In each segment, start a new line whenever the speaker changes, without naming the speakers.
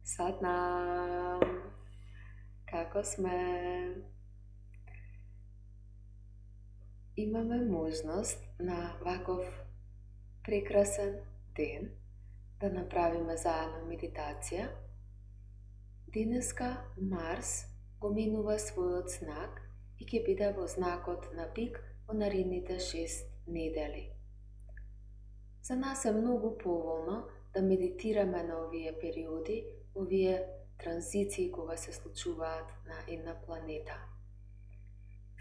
Sad nam, kako sme? Imаме можност на ваков прекрасен ден да направиме заедно медитација. Денеска Марс го минува својот знак и ќе биде во знакот на Бик во наредните 6 недели. За нас е многу поволно да медитираме на овие периоди, овие транзиции кога се случуваат на една планета.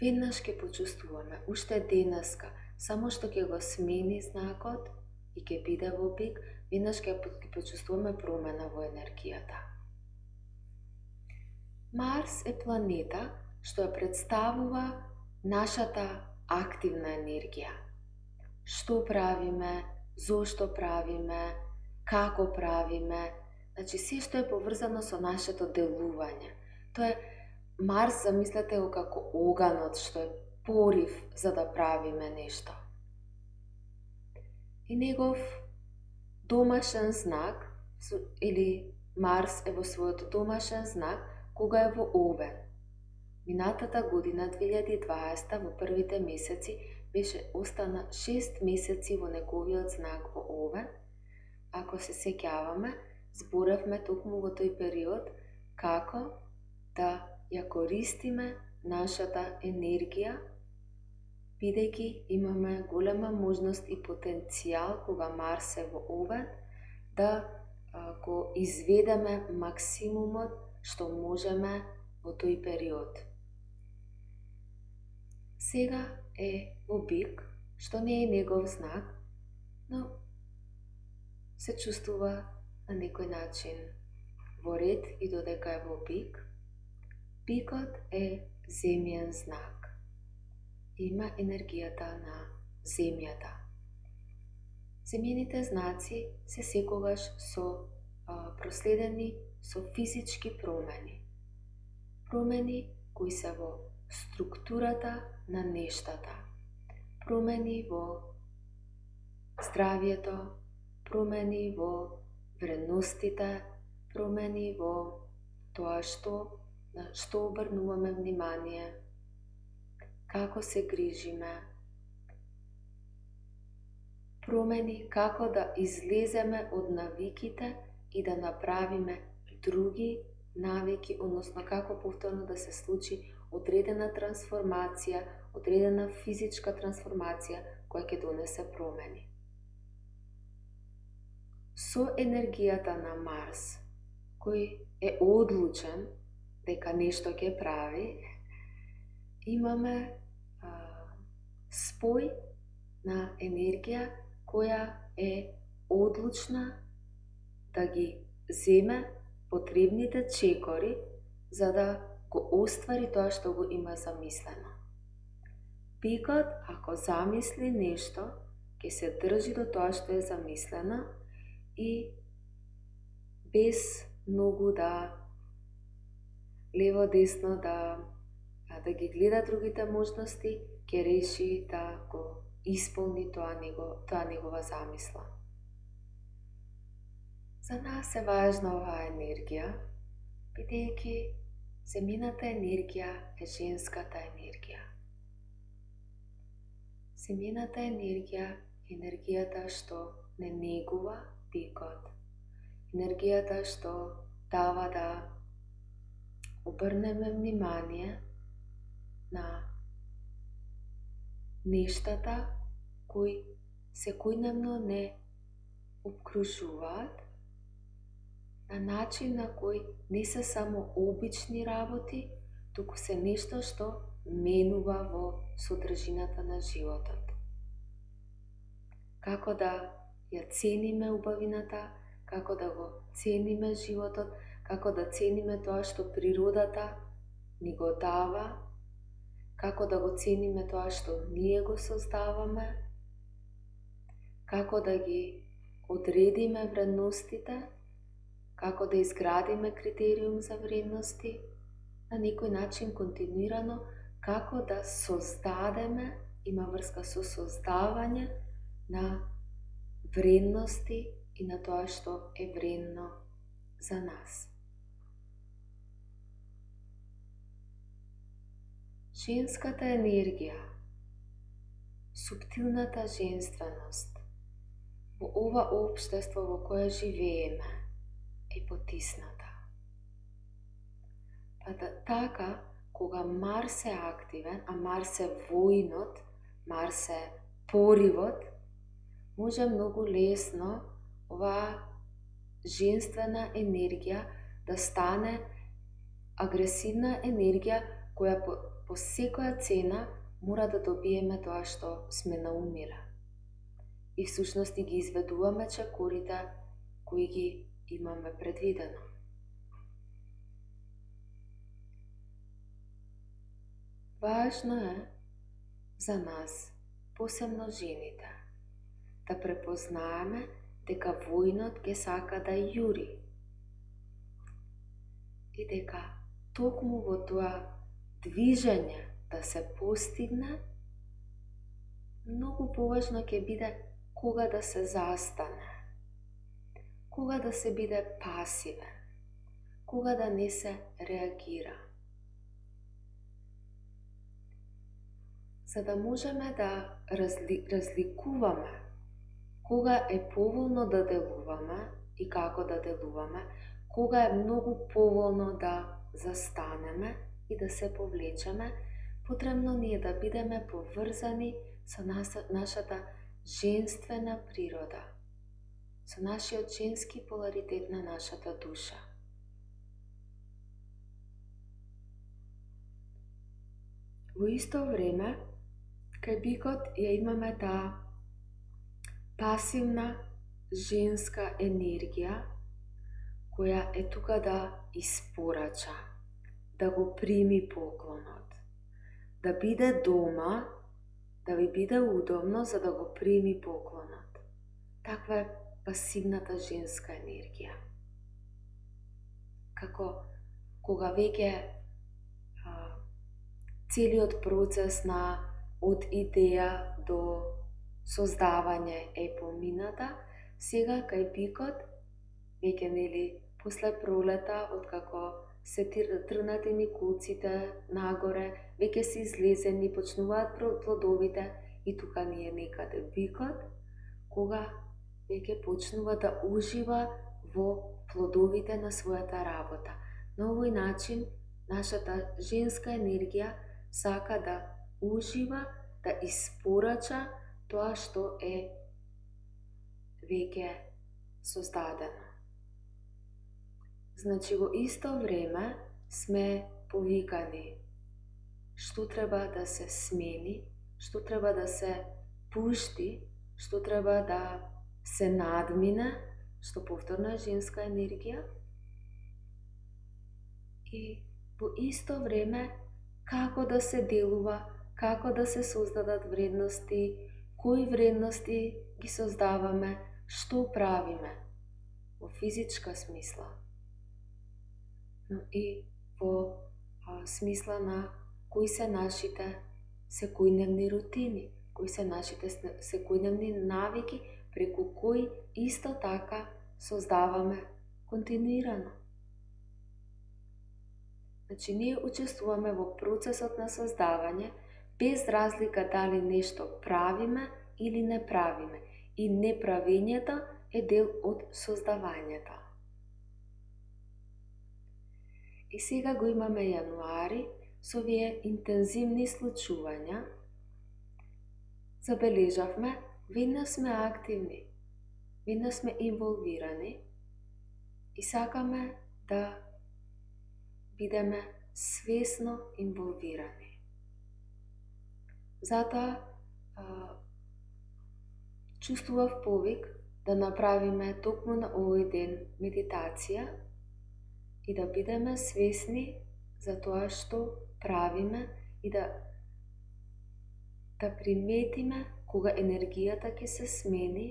Веднаш ќе почувствуваме, уште денеска, само што ќе го смени знакот и ќе биде во Бик, веднаш ќе почувствуваме промена во енергијата. Марс е планета што ја представува нашата активна енергија. Што правиме, зошто правиме, како правиме, значи се што е поврзано со нашето делување. Тоа е Марс, замислете го како оганот што е порив за да правиме нешто. И негов домашен знак, или Марс е во својот домашен знак, кога е во Овен. Минатата година, 2020, во првите месеци, остана 6 месеци во неговиот знак во Овен. Ако се сеќаваме, зборевме токму во тој период како да ја користиме нашата енергија, бидејќи имаме голема можност и потенцијал кога Марс е во Овен, да го изведеме максимумот што можеме во тој период. Сега е во Бик, што не е негов знак, но се чувствува на некој начин во ред и додека е во Бик. Бикот е земјен знак. Има енергијата на земјата. Земјените знаци се секогаш проследени со физички промени. Промени кои се во структурата на нештата. Промени во здравјето, промени во вредностите, промени во тоа на што обрнуваме внимание, како се грижиме, промени како да излеземе од навиките и да направиме други навики, односно како повторно да се случи одредена трансформација, одредена физичка трансформација која ќе донесе промени. Со енергијата на Марс, кој е одлучен дека нешто ќе прави, имаме спој на енергија која е одлучна да ги земе потребните чекори за да го оствари тоа што го има замислено. Бикот, ако замисли нешто, ќе се држи до тоа што е замислено и без многу да лево-десно да ги гледа другите можности, ќе реши да го исполни тоа негова замисла. За нас е важна оваа енергија, бидејќи земјината енергија е женската енергија. Земјината енергија е енергијата што не негува Бикот, енергијата што дава да обрнеме внимание на нештата кои секојдневно не обкружуваат, на начин на кој не се само обични работи, туку се нешто што менува во содржината на животот. Како да ја цениме убавината, како да го цениме животот, како да цениме тоа што природата ни го дава, како да го цениме тоа што ние го создаваме, како да ги одредиме вредностите, како да изградиме критериум за вредности, на некој начин континуирано, како да создадеме, има врска со создавање на вредности и на тоа што е вредно за нас. Женската енергија, суптилната женственост во ова општество во кое живееме е потисната. Па така, кога Марс е активен, а Марс е воинот, Марс е поривот, може многу лесно оваа женствена енергија да стане агресивна енергија која по секоја цена мора да добиеме тоа што сме наумиле. И всушност ги изведуваме чекорите кои ги имаме предвидено. Важно е за нас, посебно жените, да препознаеме дека воинот ке сака да јури и дека токму во тоа движење да се постигне, многу поважно ќе биде кога да се застане, кога да се биде пасивен, кога да не се реагира. За да можеме да разликуваме кога е поволно да делуваме и како да делуваме, кога е многу поволно да застанеме и да се повлечеме, потребно ни е да бидеме поврзани со нашата женствена природа, со нашиот женски поларитет на нашата душа. Во исто време, кај бикот ја имаме таа пасивна женска енергија, која е тука да испорача, да го прими поклонот, да биде дома, да ви биде удобно за да го прими поклонот. Таква е пасивната женска енергија. Како кога веќе целиот процес од идеја до создавање е помината, сега кај бикот, веќе после пролета, откако се трнати никулците нагоре, веќе се излезени, почнуваат плодовите и тука ни е некаде бикот, кога веќе почнува да ужива во плодовите на својата работа. На овој начин, нашата женска енергија сака да ужива, да испорача тоа што е веќе создадено. Значи, во исто време сме повикани што треба да се смени, што треба да се пушти, што треба да се надмине, што повторно е женска енергија, и во исто време како да се делува, како да се создадат вредности, кои вредности ги создаваме, што правиме во физичка смисла, но и во смисла на кои се нашите секојдневни рутини, кои се нашите секојдневни навики, преку кои исто така создаваме континуирано. Значи, ние учествуваме во процесот на создавање, без разлика дали нешто правиме или не правиме. И неправењето е дел од создавањето. И сега го имаме јануари со овие интензивни случувања. Забележавме, веднаш сме активни, веднаш сме инволвирани и сакаме да бидеме свесно инволвирани. Затоа чувствував повик да направиме токму на овој ден медитација и да бидеме свесни за тоа што правиме и да приметиме кога енергијата ќе се смени,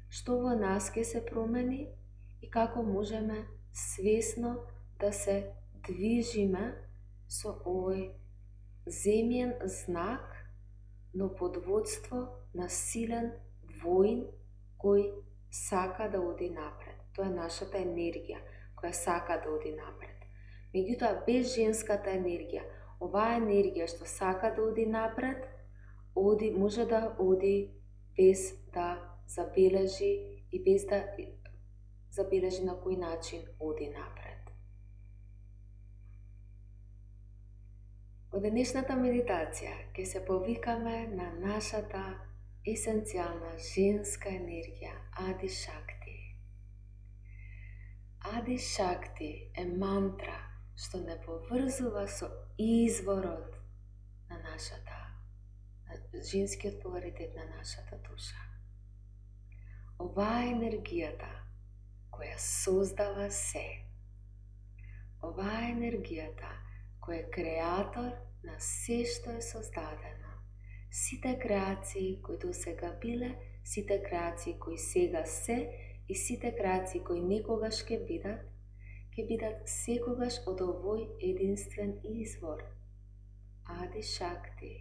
што во нас ќе се промени и како можеме свесно да се движиме со овој земјен знак, но под водство на силен воин кој сака да оди напред. Тоа е нашата енергија која сака да оди напред. Меѓутоа, без женската енергија, оваа енергија што сака да оди напред, може да оди без да забележи и без да забележи на кој начин оди напред. Во денешната медитација ќе се повикаме на нашата есенцијална женска енергија, Ади Шакти. Ади Шакти е мантра што не поврзува со изворот на женскиот поларитет на нашата душа. Оваа е енергијата која создава се. Оваа е енергијата која е креатор на се што е создадено. Сите креации кои досега биле, сите креации кои сега се и сите креации кои некогаш ќе бидат секогаш од овој единствен извор. Ади Шакти.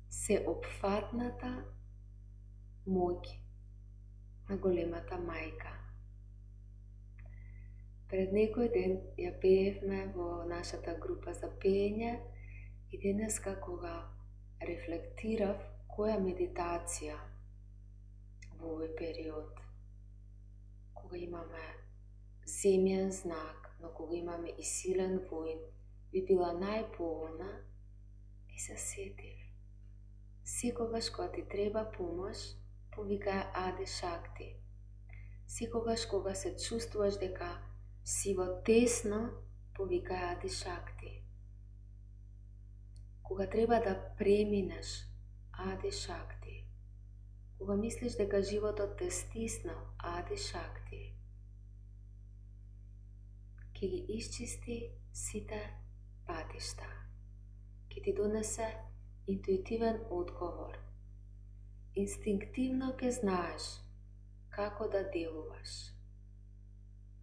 Се опфатната моќ на големата мајка. Пред некој ден ја пеевме во нашата група за пеење и денеска кога рефлектирав која медитација во овој период, кога имаме земјен знак, но кога имаме и силен воин, би била најповолна и се сетив. Секогаш кога ти треба помош, повикај Ади Шакти. Секогаш кога се чувствуваш дека си во тесно, повикај Ади Шакти. Кога треба да преминеш, Ади Шакти. Кога мислиш дека животот те стиснал, Ади Шакти. Ке ги исчисти сите патишта. Ке ти донесе интуитивен одговор. Инстинктивно ке знаеш како да делуваш.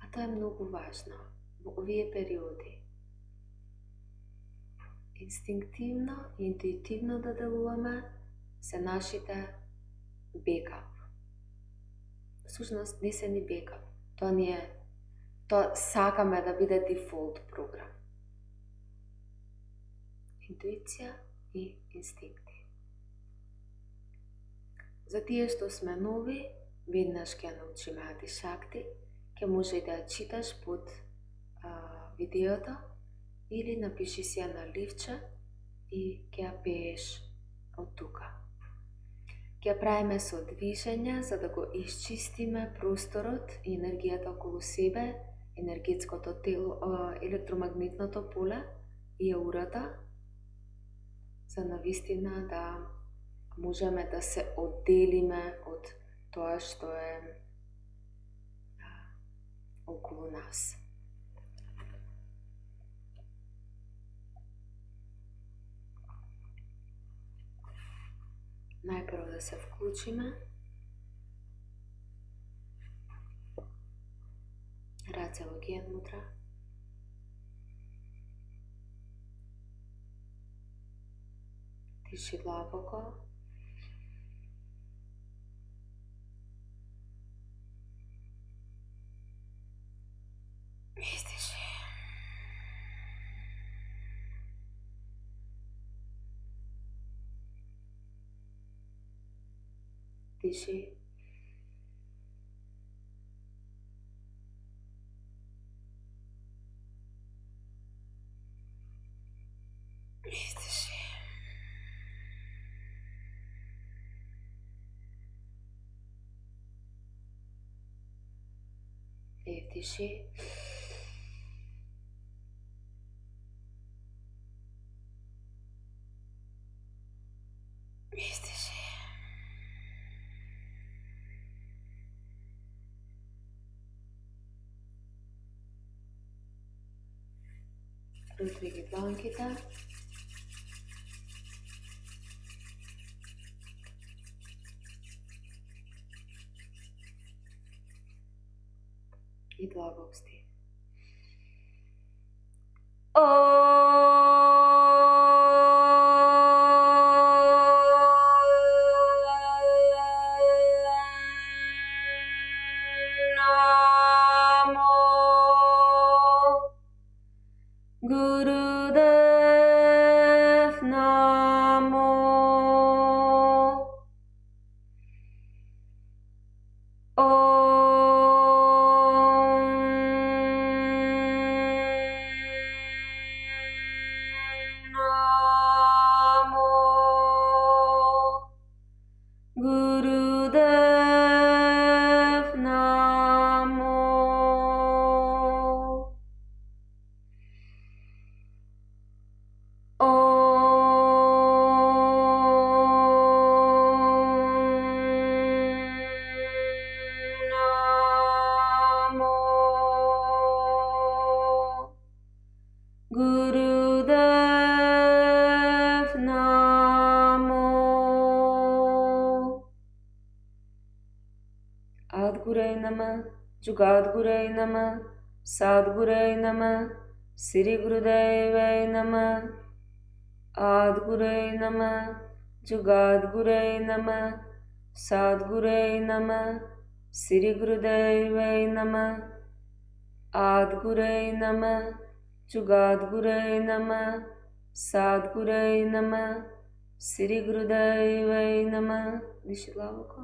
А тоа е многу важно во овие периоди. Инстинктивно и интуитивно да делуваме се нашите бекап. Всушност не се ни бекап. Тоа сакаме да биде дефолт програм. Интуиција и инстинкти. За тие што сме нови, веднаш ќе научиме Ади Шакти, ќе може и да ја читаш под видеото или напиши си ја на ливче и ќе ја пееш од тука. Ќе правиме со движење за да го исчистиме просторот и енергијата околу себе, енергетското тело, електромагнетното поле и аурата, за навистина да можеме да се одделиме од тоа што е околу нас. Најпрво да се вклучиме. Раце во ген мудра. Диши длабоко. Издиши. Диши. Издиши. Вдиши. Издиши. Утри ги дланките. И длабок стих. Guru जुगाद्गुरवे नमः, सद्गुरवे नमः, श्री गुरुदेवाय नमः, आदिगुरवे नमः, जुगाद्गुरवे नमः, सद्गुरवे नमः, श्री गुरुदेवाय नमः, आदिगुरवे नमः, जुगाद्गुरवे नमः, सद्गुरवे नमः, श्री गुरुदेवाय नमः. Дишилавко.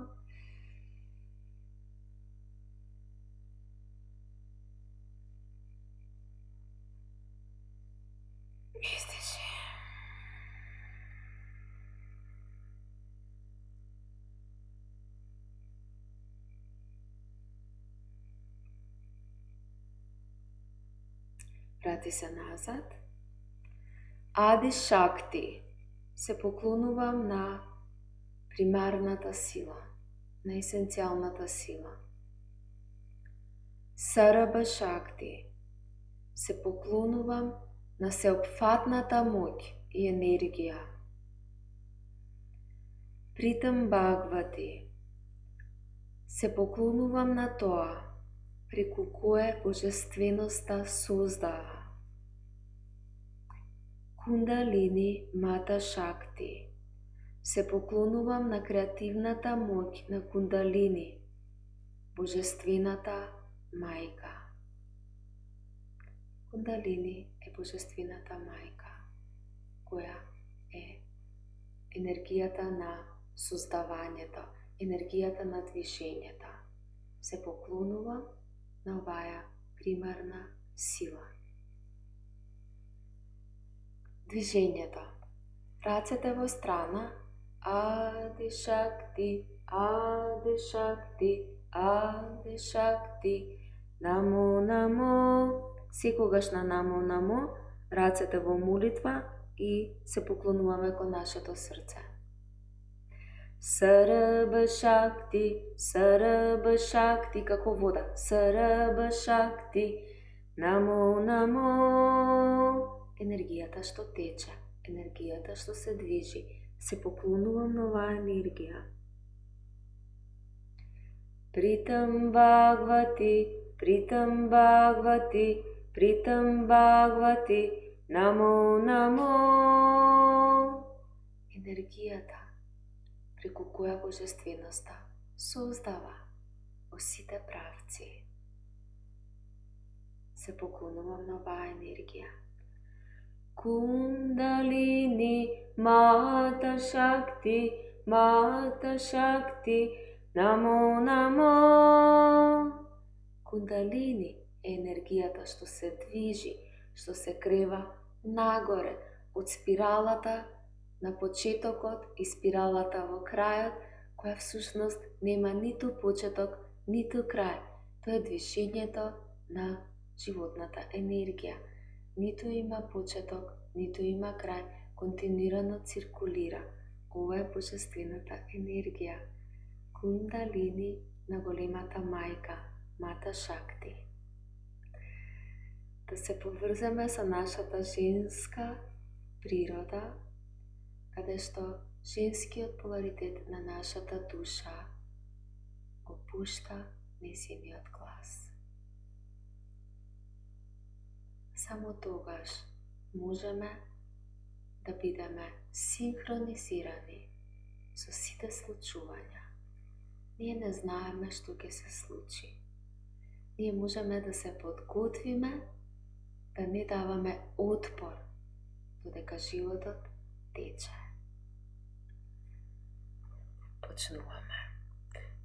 Издиши. Vrati se nazad. Ади Шакти. Се поклонувам на примарната сила, на есенциалната сила. Сараба Шакти. Се поклонувам на всеобхватната моќ и енергија. Притам Бхагавати. Се поклонувам на тоа, преку кое божественоста создава. Кундалини Мата Шакти. Се поклонувам на креативната моќ на Кундалини, божествената мајка. Кундалини е божествената мајка, која е енергијата на создавањето, енергијата на движењето. Се поклонувам на оваа примарна сила. Движењето. Рацете во страна. Ади Шакти, Ади Шакти, Ади Шакти. Намо, намо. Секогаш на намо, намо. Рацете во молитва и се поклонуваме кон нашето срце. Сараба Шакти, Сараба Шакти, како вода. Сараба Шакти, намо, намо. Енергијата што тече, енергијата што се движи. Се поклонувам на оваа енергија. Притам Бхагавати, Притам Бхагавати, Притам Бхагавати, намо, намо. Енергијата преку која божественоста создава во сите правци. Се поклонувам на оваа енергија. Кундалини Мата Шакти, Мата Шакти, намо, намо. Кундалини е енергијата што се движи, што се крева нагоре од спиралата на почетокот и спиралата во крајот, која всушност нема ниту почеток, ниту крај. Тоа е движењето на животната енергија. Ниту има почеток, ниту има крај, континуирано циркулира. Ова е божествената енергија. Кундалини на големата мајка, Мата Шакти. Да се поврземе со нашата женска природа, каде што женскиот поларитет на нашата душа го пушта нејзиниот глас. Само тогаш можеме да бидеме синхронизирани со сите случувања. Ние не знаеме што ќе се случи. Ние можеме да се подготвиме, да не даваме отпор, додека животот тече. Почнуваме.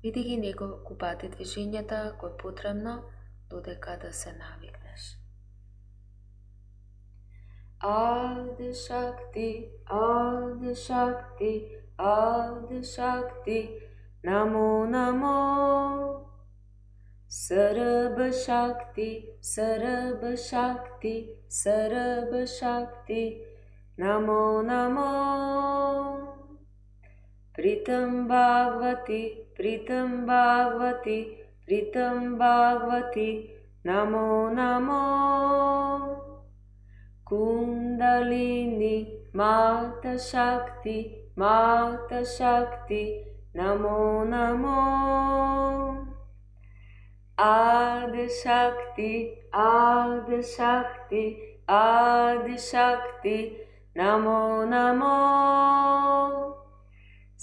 Види ги неколку пати движењата кои е потребно додека да се навикнеш. Ади Шакти, Ади Шакти, Ади Шакти, намо, намо. Сараба Шакти, Сараба Шакти, Сараба Шакти, намо, намо. Притам Бхагавати, Притам Бхагавати, Притам Бхагавати, намо, намо. Кундалини Мата Шакти, Мата Шакти, намо, намо. आदिशक्ति आदिशक्ति आदिशक्ति नमो नमो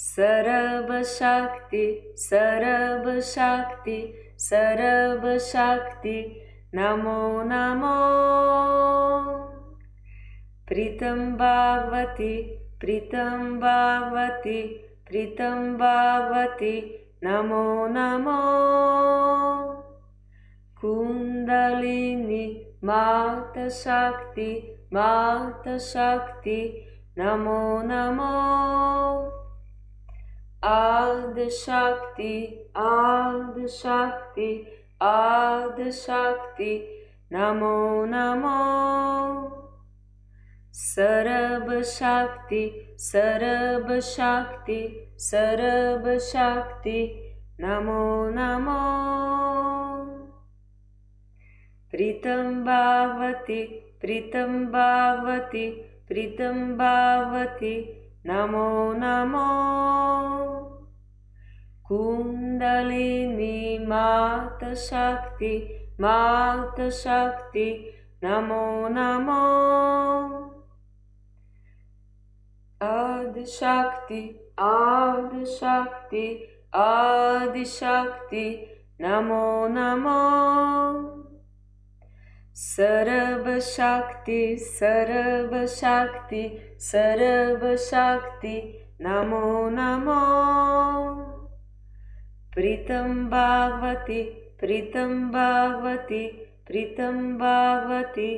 सर्वशक्ति सर्वशक्ति सर्वशक्ति नमो नमो प्रीतं भागवती प्रीतं भागवती प्रीतं भागवती नमो नमो कुंडलिनी माता शक्ति नमो नमो आदिशक्ति आदिशक्ति आदिशक्ति नमो नमो सर्वशक्ति सर्वशक्ति सर्वशक्ति नमो नमो प्रीतं भागवती प्रीतं भागवती प्रीतं भागवती नमो नमो कुंडलिनी माता शक्ति नमो नमो आदिशक्ति आदिशक्ति आदिशक्ति नमो नमो सर्वशक्ति सर्वशक्ति सर्वशक्ति नमो नमो प्रीतं भागवती प्रीतं भागवती प्रीतं भागवती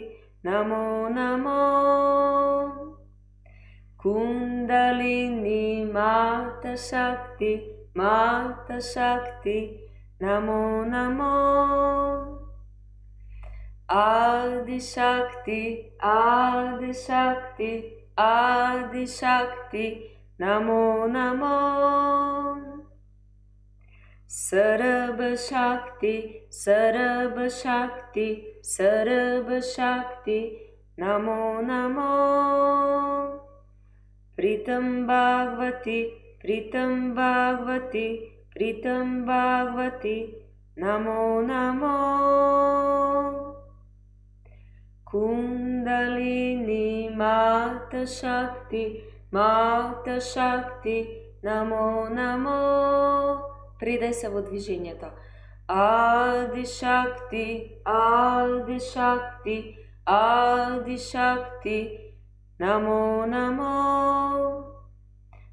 नमो नमो कुंडलिनी माता शक्ति नमो नमो आदिशक्ति आदिशक्ति आदिशक्ति नमो नमो सर्वशक्ति सर्वशक्ति सर्वशक्ति नमो नमो प्रीतं भागवती प्रीतं भागवती प्रीतं भागवती नमो नमो कुंडलिनी माता शक्ति नमो नमो Придай се во движењето. Ади-шакти, ади-шакти, ади-шакти, намо, намо.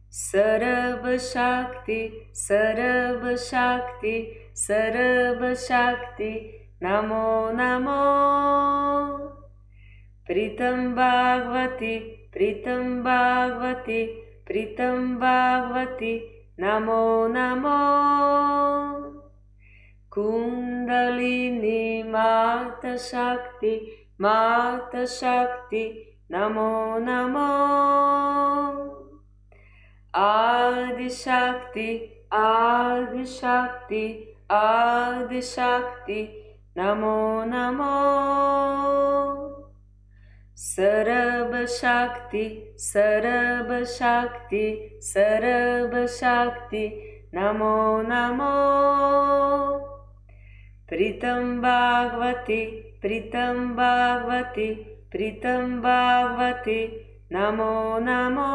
Сарва-шакти, сарва-шакти, сарва-шакти, намо, намо. Притам Бхагавати, Притам Бхагавати, Притам Бхагавати, Namo Namo Kundalini Mata Shakti Namo Namo Adi Shakti Adi Shakti Adi Shakti Namo Namo Sarva Shakti, Sarva Shakti, Sarva Shakti, Namo Namo. Pritam Bhagavati, Pritam Bhagavati, Pritam Bhagavati, Namo Namo.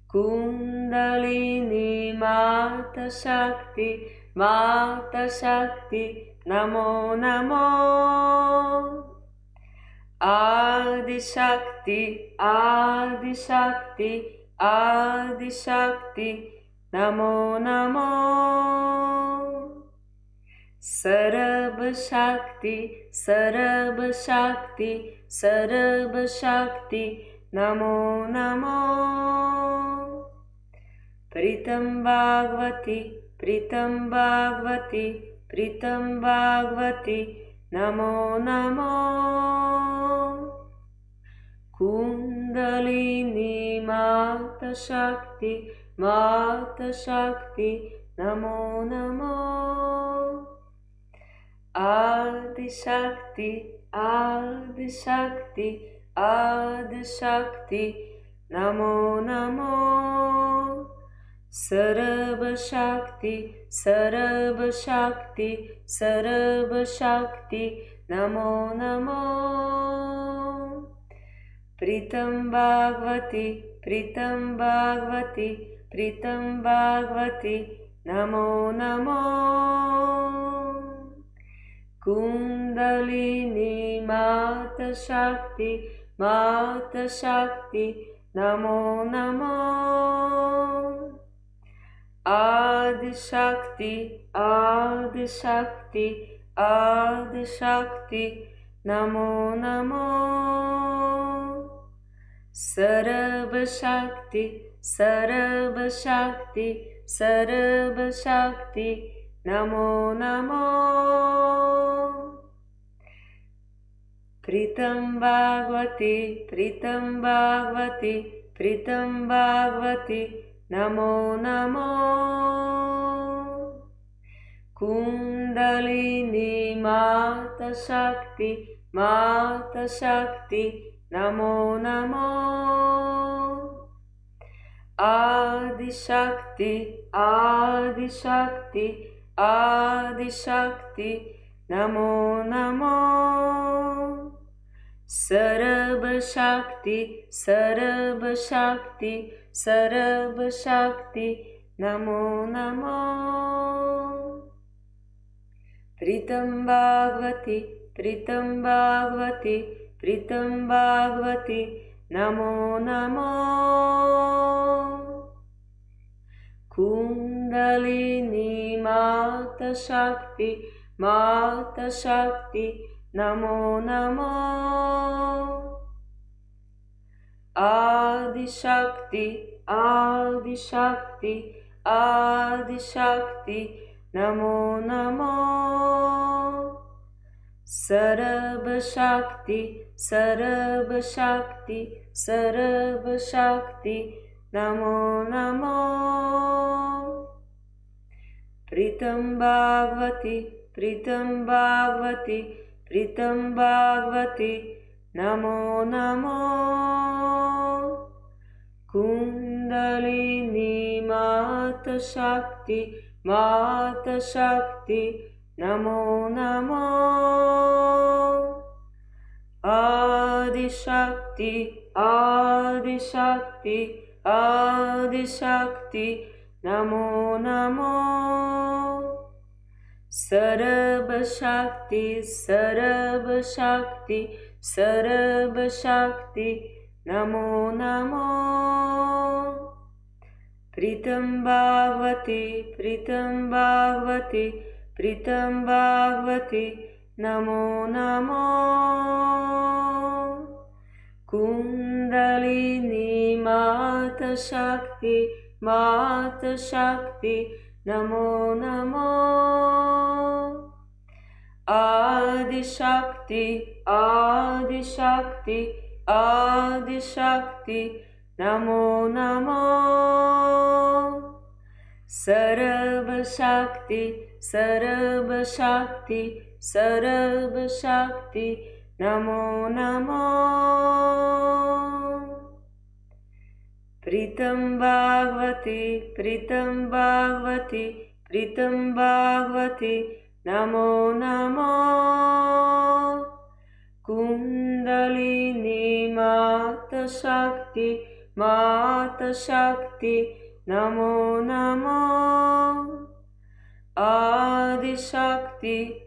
Kundalini Mata Shakti, Namo Namo. Adi Shakti, Adi Shakti, Adi Shakti, Namo Namo. Sarva Shakti, Sarva Shakti, Sarva Shakti, Namo Namo. Pritam Bhagavati, Pritam Bhagavati, Pritam Bhagavati, Namo Namo. Kundalini Mata Shakti, Namo Namo. Adi Shakti, Adi Shakti, Adi Shakti, Namo Namo. सर्व शक्ति सर्व शक्ति सर्व शक्ति नमो नमो। प्रीतं भागवती प्रीतं भागवती प्रीतं भागवती नमो नमो। कुंडलिनी मात शक्ति नमो नमो। आदि शक्ति नमो नमो। सर्व शक्ति नमो नमो। प्रीतं भागवती प्रीतं भागवती नमो नमो। कुंडलिनी मात शक्ति नमो नमो। आदि शक्ति नमो नमो। सर्व शक्ति नमो नमो। प्रीतं भागवती प्रीतं भागवती नमो नमो। कुंडलिनी मात शक्ति नमो नमो। आदि शक्ति नमो नमो। सर्व शक्ति नमो नमो। प्रीतं भागवती प्रीतं भागवती नमो नमो। कुंडलिनी मात शक्ति नमो नमो। आदि शक्ति नमो नमो। सर्व शक्ति नमो नमो। प्रीतं भागवती नमो नमो। कुंडलिनी मात शक्ति नमो नमो। आदि शक्ति नमो नमो। सर्व शक्ति नमो नमो। प्रीतं भागवती नमो नमो। कुंडलिनी मात शक्ति नमो नमो। आदि शक्ति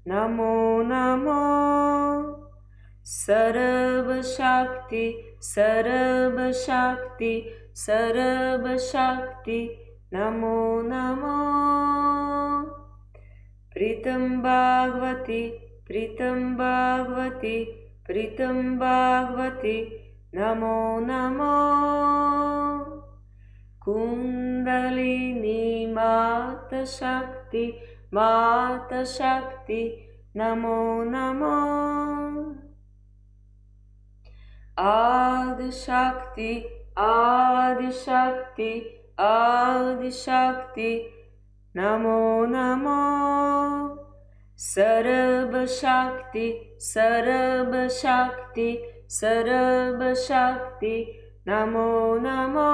नमो नमो। सर्व शक्ति नमो नमो। प्रीतं भागवती नमो नमो। कुंडलिनी मात शक्ति नमो नमो। आदि शक्ति नमो नमो। सर्व शक्ति Sarva Shakti Namo Namo.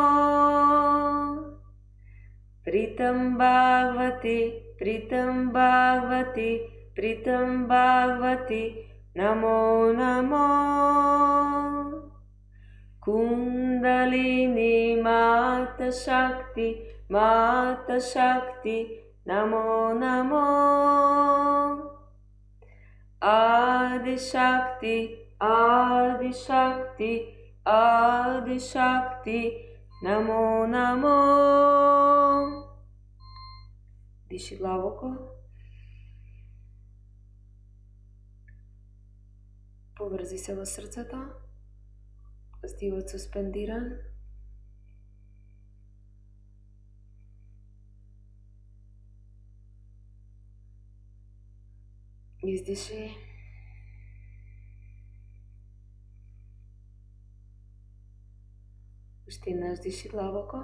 Pritam Bhagavati, Pritam Bhagavati, Pritam Bhagavati Namo Namo. Kundalini Mata Shakti, Mata Shakti Namo Namo. Adi Shakti, Adi Shakti, Adi Shakti Namo Namo. Diši globoko. Повързи се в сърцето. Стивът суспендиран. Издиши. Още веднъж диши дълбоко.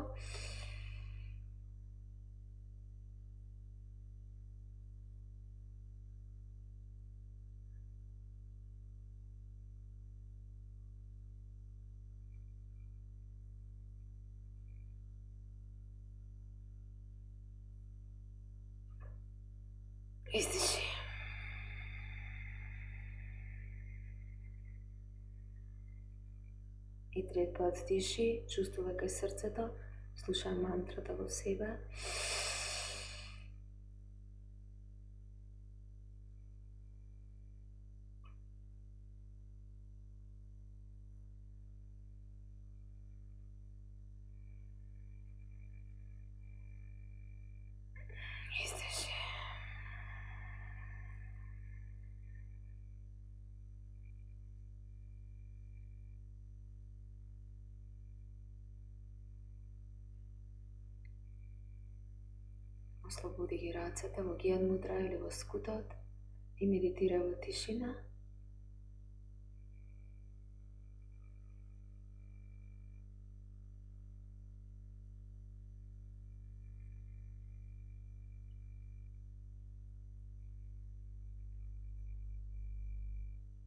Издиши. И трети път диши, чувствувай къй сърцето, слушай мантрата в себе. Издиши. Ослободи ги ръцете во гиан мудра или во скутот и медитира во тишина.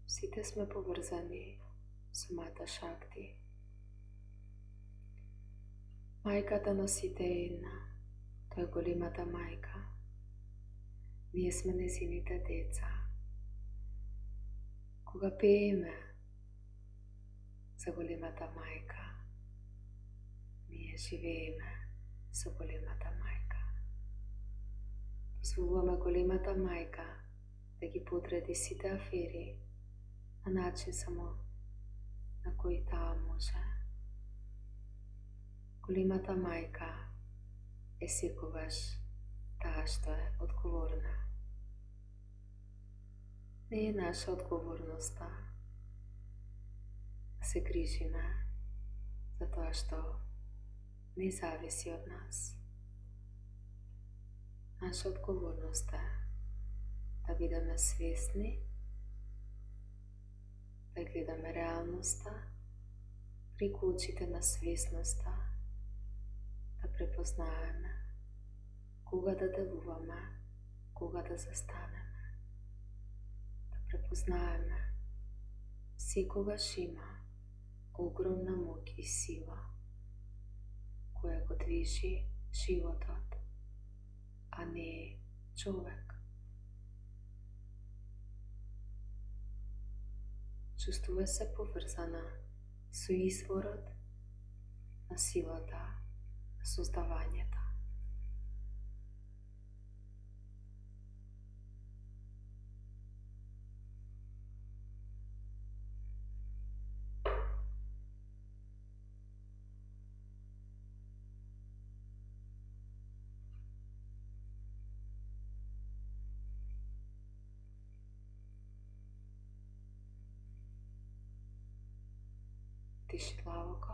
Сите сме поврзани со Мата Шакти. Мајката на сите е една. Тој е големата мајка. Ние сме незините деца. Кога пееме за големата мајка, ние живееме со големата мајка. Позволуваме големата мајка да ги подреди сите афери на начин само на кој таа може. Големата мајка е секогаш таа што е одговорна. Не е наша одговорноста да се грижиме за тоа што не зависи од нас. Наша одговорност е да бидеме свесни, да гледаме реалноста преку очите на свесноста, да препознаеме кога да делуваме, кога да застанеме, да препознаеме секогаш има огромна моќ и сила која го движи животот, а не е човек. Чувствува се поврзана со изворот на силата на создавањето. Диши длабоко.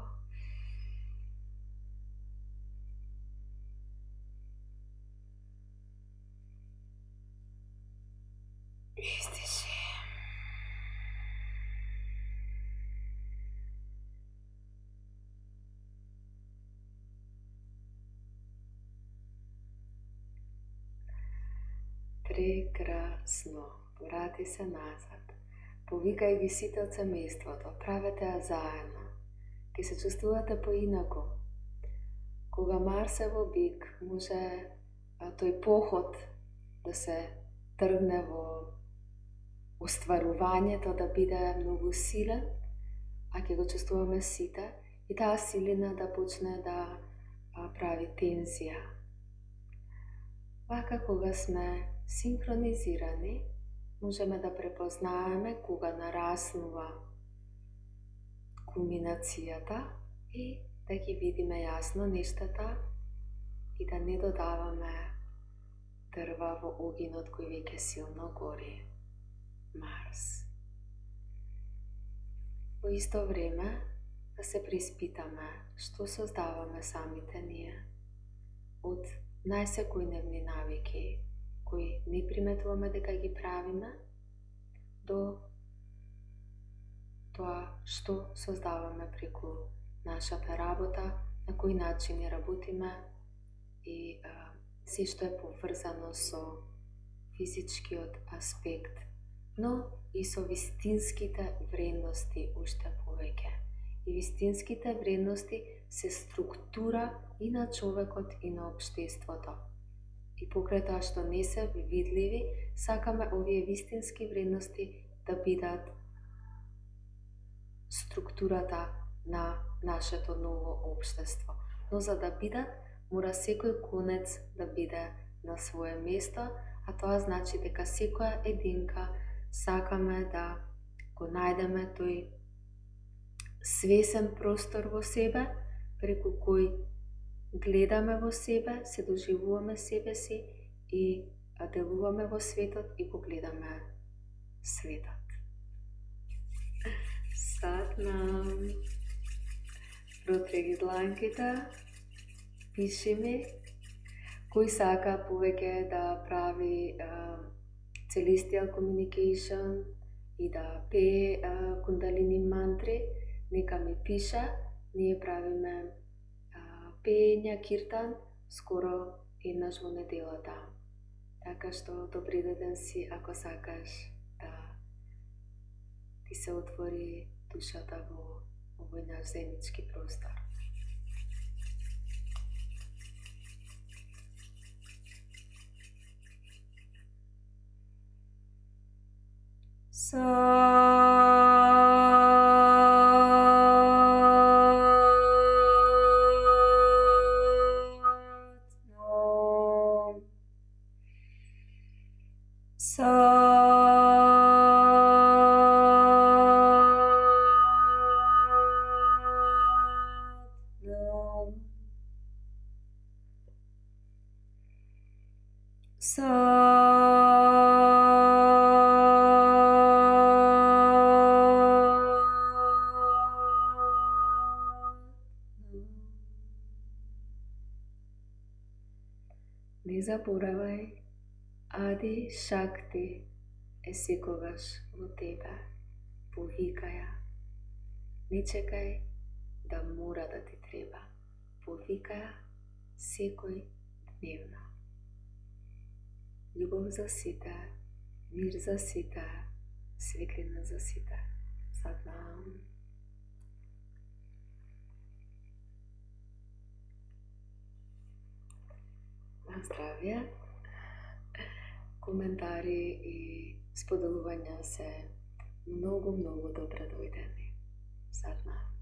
Издиши. Прекрасно. Врати се назад. Повикај ги сите од семејството, правете ја заедно. Ке се чувствувате поинаку. Кога Марс е во бик, може тој поход да се тргне во остварувањето да биде многу силен, а ќе го чувствуваме сите, и таа силина да почне да прави тензија. Вака кога сме синхронизирани, можеме да препознаеме кога нараснува кулминацијата и да ги видиме јасно нештата и да не додаваме дрва во огинот кој веќе силно гори. Марс. Во исто време да се преиспитаме што создаваме самите ние од најсекојдневни навики кои не приметуваме дека ги правиме, до тоа што создаваме преку нашата работа, на кој начин ја работиме и се што е поврзано со физичкиот аспект, но и со вистинските вредности уште повеќе. И вистинските вредности се структура и на човекот и на општеството. И покрај тоа што не се видливи, сакаме овие вистински вредности да бидат структурата на нашето ново општество. Но за да бидат, мора секој конец да биде на свое место, а тоа значи дека секоја единка сакаме да го најдеме тој свесен простор во себе, преку кој гледаме во себе, се доживуваме себе си и делуваме во светот и го гледаме светот. Сатнам. Протри ги дланките, пиши ми кој сака повеќе да прави Celestial Communication и да пее кундалини мантри, нека ми пише. Ние правиме пеење киртан скоро еднаш во неделата. Така што добри ден си ако сакаш да ти се отвори душата во овој наш заеднички простор. Не заборавај, Ади Шакти е секогаш во тебе. Повикај ја. Не чекај да мора да ти треба. Повикај ја секој дневно. Љубов за сите, мир за сите, светлина за сите. Сатнам. На здравје. Коментари и споделувања се многу добре дојдени. Сатнам.